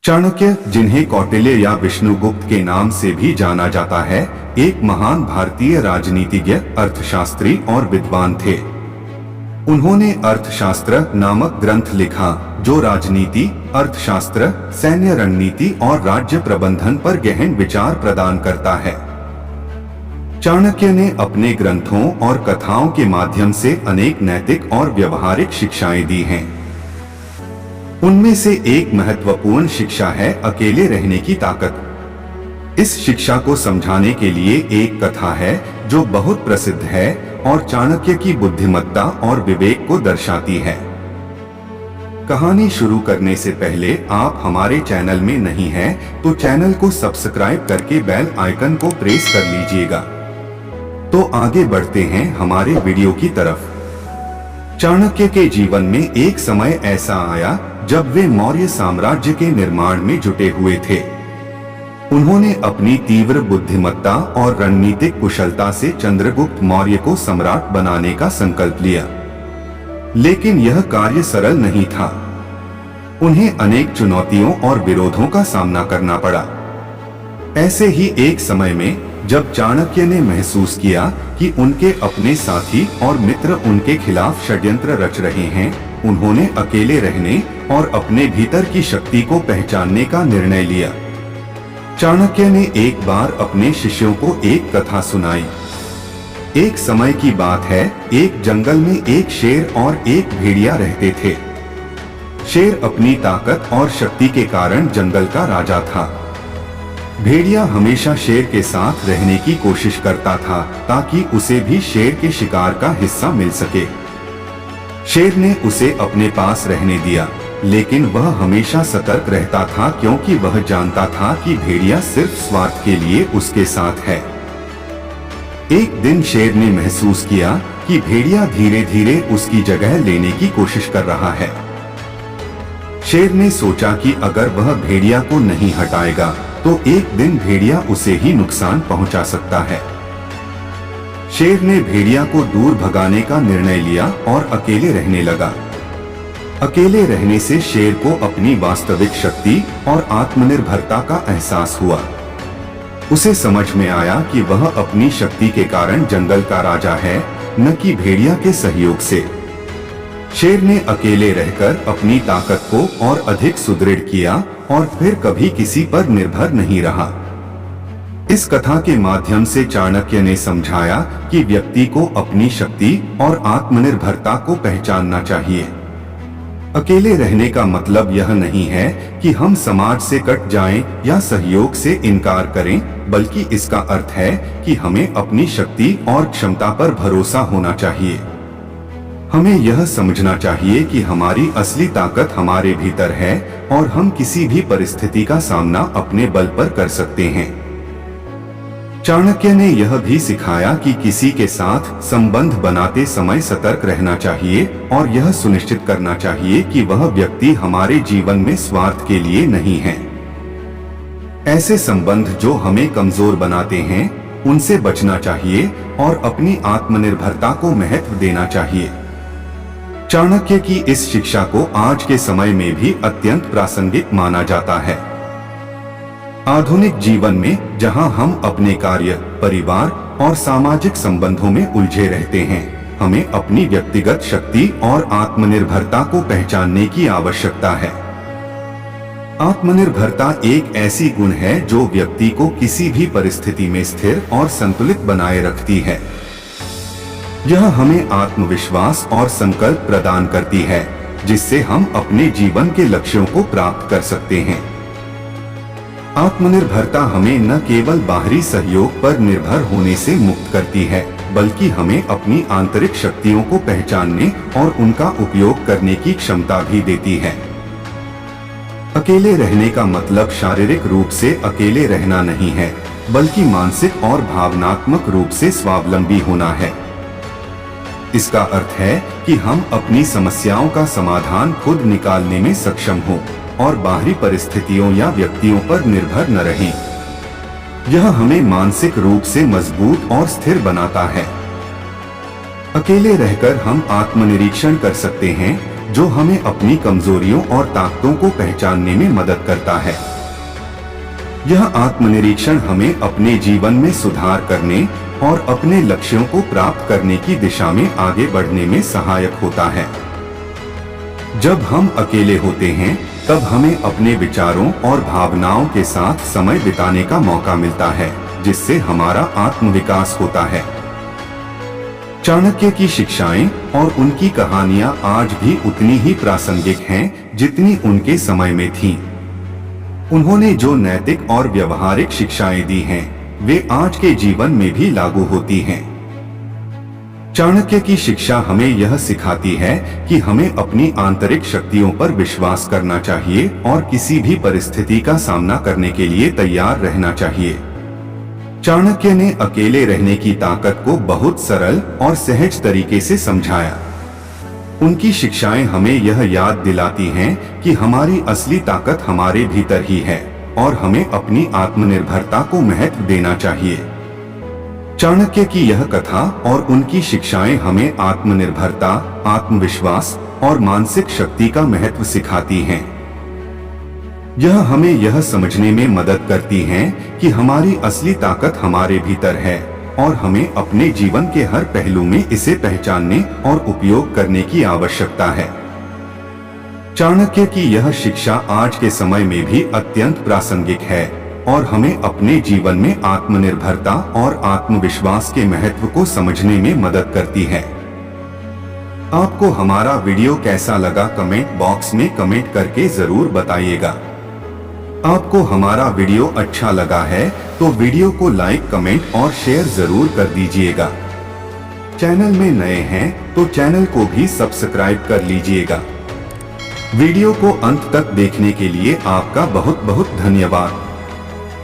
चाणक्य, जिन्हें कौटिल्य या विष्णुगुप्त के नाम से भी जाना जाता है, एक महान भारतीय राजनीतिज्ञ, अर्थशास्त्री और विद्वान थे। उन्होंने अर्थशास्त्र नामक ग्रंथ लिखा, जो राजनीति, अर्थशास्त्र, सैन्य रणनीति और राज्य प्रबंधन पर गहन विचार प्रदान करता है। चाणक्य ने अपने ग्रंथों और कथाओं के माध्यम से अनेक नैतिक और व्यवहारिक शिक्षाएं दी हैं। उनमें से एक महत्वपूर्ण शिक्षा है अकेले रहने की ताकत। इस शिक्षा को समझाने के लिए एक कथा है जो बहुत प्रसिद्ध है और चाणक्य की बुद्धिमत्ता और विवेक को दर्शाती है। कहानी शुरू करने से पहले आप हमारे चैनल में नहीं हैं, तो चैनल को सब्सक्राइब करके बेल आइकन को प्रेस कर लीजिएगा। तो आगे बढ़ते हैं हमारे वीडियो की तरफ। चाणक्य के जीवन में एक समय ऐसा आया जब वे मौर्य साम्राज्य के निर्माण में जुटे हुए थे। उन्होंने अपनी तीव्र बुद्धिमत्ता और रणनीतिक कुशलता से चंद्रगुप्त मौर्य को सम्राट बनाने का संकल्प लिया, लेकिन यह कार्य सरल नहीं था। उन्हें अनेक चुनौतियों और विरोधों का सामना करना पड़ा। ऐसे ही एक समय में जब चाणक्य ने महसूस किया कि उनके अपने साथी और मित्र उनके खिलाफ षड्यंत्र रच रहे हैं, उन्होंने अकेले रहने और अपने भीतर की शक्ति को पहचानने का निर्णय लिया। चाणक्य ने एक बार अपने शिष्यों को एक कथा सुनाई। एक समय की बात है, एक जंगल में एक शेर और एक भेड़िया रहते थे। शेर अपनी ताकत और शक्ति के कारण जंगल का राजा था। भेड़िया हमेशा शेर के साथ रहने की कोशिश करता था ताकि उसे भी शेर के शिकार का हिस्सा मिल सके। शेर ने उसे अपने पास रहने दिया, लेकिन वह हमेशा सतर्क रहता था क्योंकि वह जानता था कि भेड़िया सिर्फ स्वार्थ के लिए उसके साथ है। एक दिन शेर ने महसूस किया कि भेड़िया धीरे धीरे उसकी जगह लेने की कोशिश कर रहा है। शेर ने सोचा कि अगर वह भेड़िया को नहीं हटाएगा तो एक दिन भेड़िया उसे ही नुकसान पहुंचा सकता है। शेर ने भेड़िया को दूर भगाने का निर्णय लिया और अकेले रहने लगा। अकेले रहने से शेर को अपनी वास्तविक शक्ति और आत्मनिर्भरता का एहसास हुआ। उसे समझ में आया कि वह अपनी शक्ति के कारण जंगल का राजा है, न कि भेड़िया के सहयोग से। शेर ने अकेले रहकर अपनी ताकत को और अधिक सुदृढ़ किया और फिर कभी किसी पर निर्भर नहीं रहा। इस कथा के माध्यम से चाणक्य ने समझाया कि व्यक्ति को अपनी शक्ति और आत्मनिर्भरता को पहचानना चाहिए। अकेले रहने का मतलब यह नहीं है कि हम समाज से कट जाएं या सहयोग से इनकार करें, बल्कि इसका अर्थ है कि हमें अपनी शक्ति और क्षमता पर भरोसा होना चाहिए। हमें यह समझना चाहिए कि हमारी असली ताकत हमारे भीतर है और हम किसी भी परिस्थिति का सामना अपने बल पर कर सकते हैं। चाणक्य ने यह भी सिखाया कि किसी के साथ संबंध बनाते समय सतर्क रहना चाहिए और यह सुनिश्चित करना चाहिए कि वह व्यक्ति हमारे जीवन में स्वार्थ के लिए नहीं है। ऐसे संबंध जो हमें कमजोर बनाते हैं, उनसे बचना चाहिए और अपनी आत्मनिर्भरता को महत्व देना चाहिए। चाणक्य की इस शिक्षा को आज के समय में भी अत्यंत प्रासंगिक माना जाता है। आधुनिक जीवन में जहां हम अपने कार्य, परिवार और सामाजिक संबंधों में उलझे रहते हैं, हमें अपनी व्यक्तिगत शक्ति और आत्मनिर्भरता को पहचानने की आवश्यकता है। आत्मनिर्भरता एक ऐसी गुण है जो व्यक्ति को किसी भी परिस्थिति में स्थिर और संतुलित बनाए रखती है। यह हमें आत्मविश्वास और संकल्प प्रदान करती है, जिससे हम अपने जीवन के लक्ष्यों को प्राप्त कर सकते हैं। आत्मनिर्भरता हमें न केवल बाहरी सहयोग पर निर्भर होने से मुक्त करती है, बल्कि हमें अपनी आंतरिक शक्तियों को पहचानने और उनका उपयोग करने की क्षमता भी देती है। अकेले रहने का मतलब शारीरिक रूप से अकेले रहना नहीं है, बल्कि मानसिक और भावनात्मक रूप से स्वावलंबी होना है। इसका अर्थ है कि हम अपनी समस्याओं का समाधान खुद निकालने में सक्षम हों और बाहरी परिस्थितियों या व्यक्तियों पर निर्भर न रहें। यह हमें मानसिक रूप से मजबूत और स्थिर बनाता है। अकेले रहकर हम आत्मनिरीक्षण कर सकते हैं जो हमें अपनी कमजोरियों और ताकतों को पहचानने में मदद करता है। यह आत्मनिरीक्षण हमें अपने जीवन में सुधार करने और अपने लक्ष्यों को प्राप्त करने की दिशा में आगे बढ़ने में सहायक होता है। जब हम अकेले होते हैं, तब हमें अपने विचारों और भावनाओं के साथ समय बिताने का मौका मिलता है, जिससे हमारा आत्मविकास होता है। चाणक्य की शिक्षाएं और उनकी कहानियां आज भी उतनी ही प्रासंगिक हैं जितनी उनके समय में थीं। उन्होंने जो नैतिक और व्यवहारिक शिक्षाएं दी हैं, वे आज के जीवन में भी लागू होती हैं। चाणक्य की शिक्षा हमें यह सिखाती है कि हमें अपनी आंतरिक शक्तियों पर विश्वास करना चाहिए और किसी भी परिस्थिति का सामना करने के लिए तैयार रहना चाहिए। चाणक्य ने अकेले रहने की ताकत को बहुत सरल और सहज तरीके से समझाया। उनकी शिक्षाएं हमें यह याद दिलाती हैं कि हमारी असली ताकत हमारे भीतर ही है और हमें अपनी आत्मनिर्भरता को महत्व देना चाहिए। चाणक्य की यह कथा और उनकी शिक्षाएं हमें आत्मनिर्भरता, आत्मविश्वास और मानसिक शक्ति का महत्व सिखाती हैं। यह हमें यह समझने में मदद करती हैं कि हमारी असली ताकत हमारे भीतर है और हमें अपने जीवन के हर पहलू में इसे पहचानने और उपयोग करने की आवश्यकता है। चाणक्य की यह शिक्षा आज के समय में भी अत्यंत प्रासंगिक है और हमें अपने जीवन में आत्मनिर्भरता और आत्मविश्वास के महत्व को समझने में मदद करती है। आपको हमारा वीडियो कैसा लगा, कमेंट बॉक्स में कमेंट करके जरूर बताइएगा। आपको हमारा वीडियो अच्छा लगा है तो वीडियो को लाइक, कमेंट और शेयर जरूर कर दीजिएगा। चैनल में नए हैं तो चैनल को भी सब्सक्राइब कर लीजिएगा। वीडियो को अंत तक देखने के लिए आपका बहुत बहुत धन्यवाद।